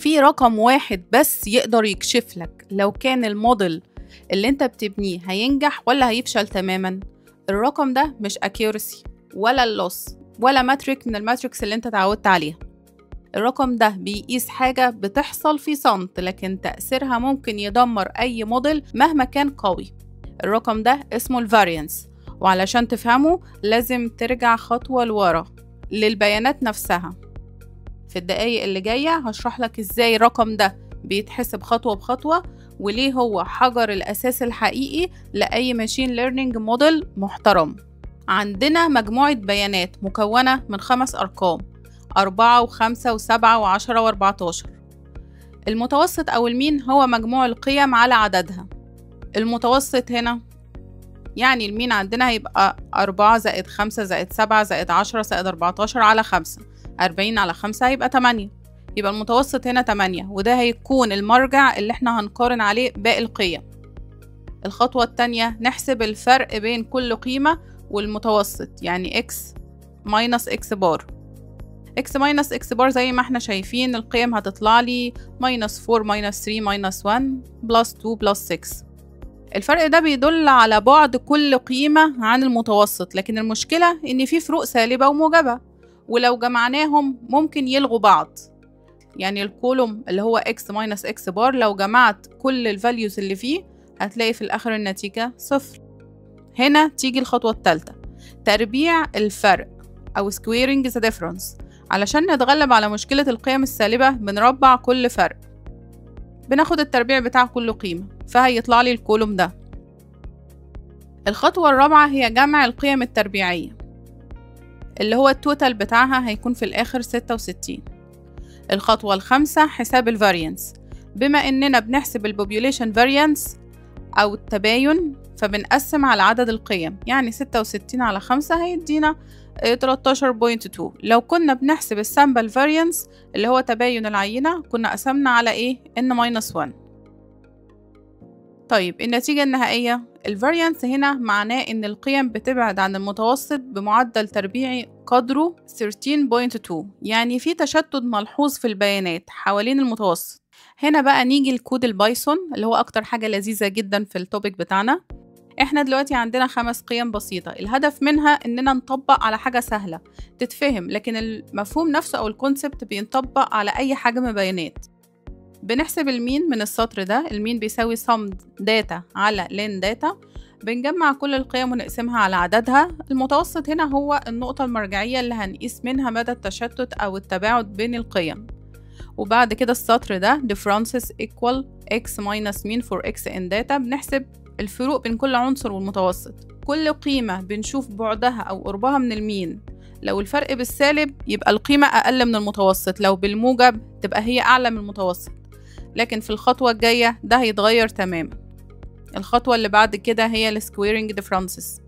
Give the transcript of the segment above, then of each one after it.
في رقم واحد بس يقدر يكشف لك لو كان الموديل اللي انت بتبنيه هينجح ولا هيفشل تماما. الرقم ده مش accuracy ولا اللوس ولا ماتريك من الماتريكس اللي انت اتعودت عليها. الرقم ده بيقيس حاجة بتحصل في صمت لكن تأثيرها ممكن يدمر أي موديل مهما كان قوي. الرقم ده اسمه الفاريانس، وعلشان تفهمه لازم ترجع خطوة لورا للبيانات نفسها. في الدقايق اللي جاية هشرح لك ازاي الرقم ده بيتحسب خطوة بخطوة، وليه هو حجر الأساس الحقيقي لأي ماشين ليرنينج موديل محترم. عندنا مجموعة بيانات مكونة من 5 أرقام، 4 و5 و7 و10 و14. المتوسط أو المين هو مجموع القيم على عددها. المتوسط هنا يعني المين عندنا هيبقى 4 زائد 5 زائد 7 زائد 10 زائد 14 على 5، 40 على 5 هيبقى 8. يبقى المتوسط هنا 8، وده هيكون المرجع اللي احنا هنقارن عليه باقي القيم. الخطوة التانية نحسب الفرق بين كل قيمة والمتوسط، يعني x minus x بار. x minus x بار زي ما احنا شايفين القيم هتطلع لي minus 4 minus 3 minus 1 plus 2 plus 6. الفرق ده بيدل على بعد كل قيمة عن المتوسط، لكن المشكلة إن في فروق سالبة وموجبة، ولو جمعناهم ممكن يلغوا بعض. يعني الكولوم اللي هو x minus x بار لو جمعت كل الفاليوز اللي فيه هتلاقي في الآخر النتيجة 0. هنا تيجي الخطوة الثالثة، تربيع الفرق أو squaring the difference. علشان نتغلب على مشكلة القيم السالبة بنربع كل فرق، بناخد التربيع بتاع كل قيمة فهيطلع لي الكولوم ده. الخطوة الرابعة هي جمع القيم التربيعية اللي هو التوتال بتاعها هيكون في الآخر 66. الخطوة الخامسة حساب الفاريانس. بما إننا بنحسب البوبوليشن فاريانس أو التباين فبنقسم على عدد القيم، يعني 66 على 5 هيدينا 13.2. لو كنا بنحسب السامبل فاريانس اللي هو تباين العينة كنا قسمنا على ايه؟ n-1. طيب النتيجة النهائية، الفاريانس هنا معناه ان القيم بتبعد عن المتوسط بمعدل تربيعي قدره 13.2، يعني في تشتت ملحوظ في البيانات حوالين المتوسط. هنا بقى نيجي لكود البايثون اللي هو اكتر حاجة لذيذة جدا في التوبيك بتاعنا. احنا دلوقتي عندنا 5 قيم بسيطة، الهدف منها اننا نطبق على حاجة سهلة تتفهم، لكن المفهوم نفسه او الكونسبت بينطبق على اي حجم بيانات. بنحسب المين من السطر ده، المين بيساوي sum data على len data. بنجمع كل القيم ونقسمها على عددها. المتوسط هنا هو النقطة المرجعية اللي هنقيس منها مدى التشتت او التباعد بين القيم. وبعد كده السطر ده differences equal x minus mean for x in data. بنحسب الفروق بين كل عنصر والمتوسط. كل قيمة بنشوف بعدها أو قربها من المين، لو الفرق بالسالب يبقى القيمة أقل من المتوسط، لو بالموجب تبقى هي أعلى من المتوسط. لكن في الخطوة الجاية ده هيتغير تماما. الخطوة اللي بعد كده هي ال squaring differences.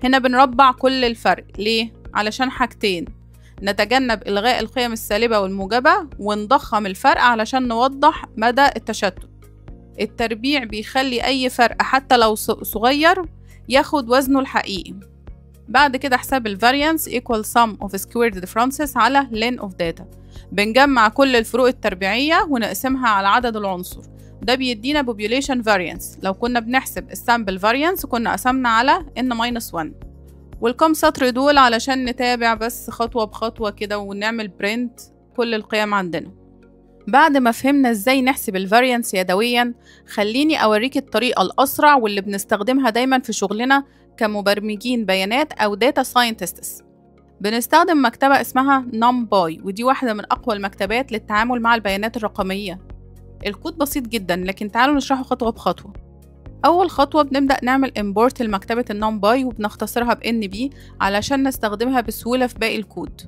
هنا بنربع كل الفرق. ليه؟ علشان حاجتين، نتجنب إلغاء القيم السالبة والموجبة، ونضخم الفرق علشان نوضح مدى التشتت. التربيع بيخلي أي فرق حتى لو صغير ياخد وزنه الحقيقي. بعد كده حساب الفاريانس equal sum of squared differences على len of data. بنجمع كل الفروق التربيعية ونقسمها على عدد العنصر، ده بيدينا population variance. لو كنا بنحسب السامبل variance كنا قسمنا على n-1. والكم سطر دول علشان نتابع بس خطوة بخطوة كده ونعمل print كل القيم عندنا. بعد ما فهمنا ازاي نحسب الفاريانس يدويا، خليني اوريك الطريقة الاسرع واللي بنستخدمها دايما في شغلنا كمبرمجين بيانات او داتا ساينتستس. بنستخدم مكتبة اسمها NumPy، ودي واحدة من اقوى المكتبات للتعامل مع البيانات الرقمية. الكود بسيط جدا لكن تعالوا نشرحه خطوة بخطوة. اول خطوة بنبدأ نعمل import لمكتبة NumPy وبنختصرها بNB علشان نستخدمها بسهولة في باقي الكود.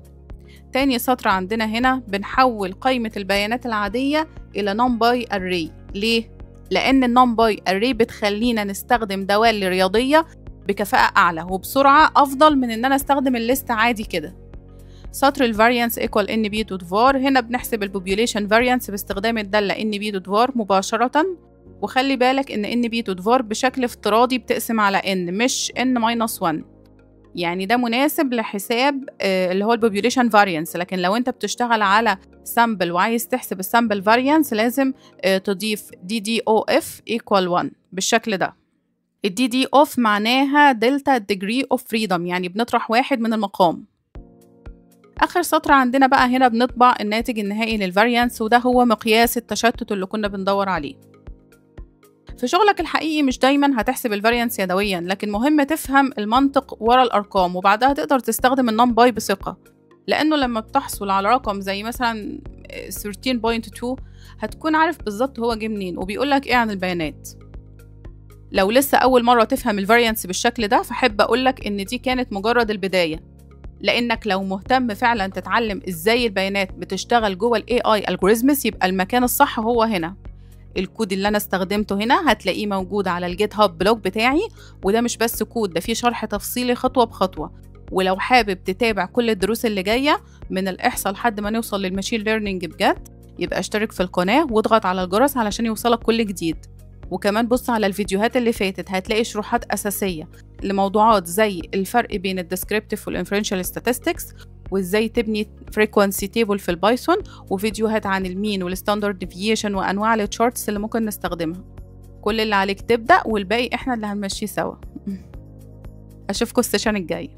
تاني سطر عندنا هنا بنحول قائمة البيانات العادية إلى NumPy Array. ليه؟ لأن NumPy Array بتخلينا نستخدم دوال رياضية بكفاءة أعلى وبسرعة أفضل من إن أنا أستخدم الليست عادي كده. سطر الفاريانس equal nb.var. هنا بنحسب البوبوليشن فاريانس باستخدام الدالة nb.var مباشرة، وخلي بالك إن nb.var بشكل افتراضي بتقسم على n مش n-1، يعني ده مناسب لحساب اللي هو البوبوليشن فاريانس. لكن لو انت بتشتغل على سامبل وعايز تحسب السامبل فاريانس لازم تضيف DDOF equal 1 بالشكل ده. الدي دي اوف معناها دلتا degree of freedom، يعني بنطرح واحد من المقام. آخر سطر عندنا بقى هنا بنطبع الناتج النهائي للفاريانس، وده هو مقياس التشتت اللي كنا بندور عليه. في شغلك الحقيقي مش دايما هتحسب الفاريانس يدويا، لكن مهم تفهم المنطق ورا الأرقام، وبعدها تقدر تستخدم النمباي بثقة، لأنه لما بتحصل على رقم زي مثلا 13.2 هتكون عارف بالظبط هو جه منين وبيقولك ايه عن البيانات. لو لسه أول مرة تفهم الفاريانس بالشكل ده، فحب أقولك إن دي كانت مجرد البداية، لأنك لو مهتم فعلا تتعلم إزاي البيانات بتشتغل جوه ال AI algorithms يبقى المكان الصح هو هنا. الكود اللي أنا استخدمته هنا هتلاقيه موجود على الجيت هاب بلوج بتاعي، وده مش بس كود، ده فيه شرح تفصيلي خطوة بخطوة. ولو حابب تتابع كل الدروس اللي جاية من الإحصاء لحد ما نوصل للماشين ليرنينج بجد، يبقى اشترك في القناة واضغط على الجرس علشان يوصلك كل جديد. وكمان بص على الفيديوهات اللي فاتت، هتلاقي شروحات أساسية لموضوعات زي الفرق بين الديسكريبتيف والانفرنشال statistics، وازاي تبني frequency table في البايثون، وفيديوهات عن المين والستاندرد ديفيشن وأنواع التشارتس اللي ممكن نستخدمها. كل اللي عليك تبدأ، والباقي احنا اللي هنمشيه سوا. أشوفكوا السيشن الجاي.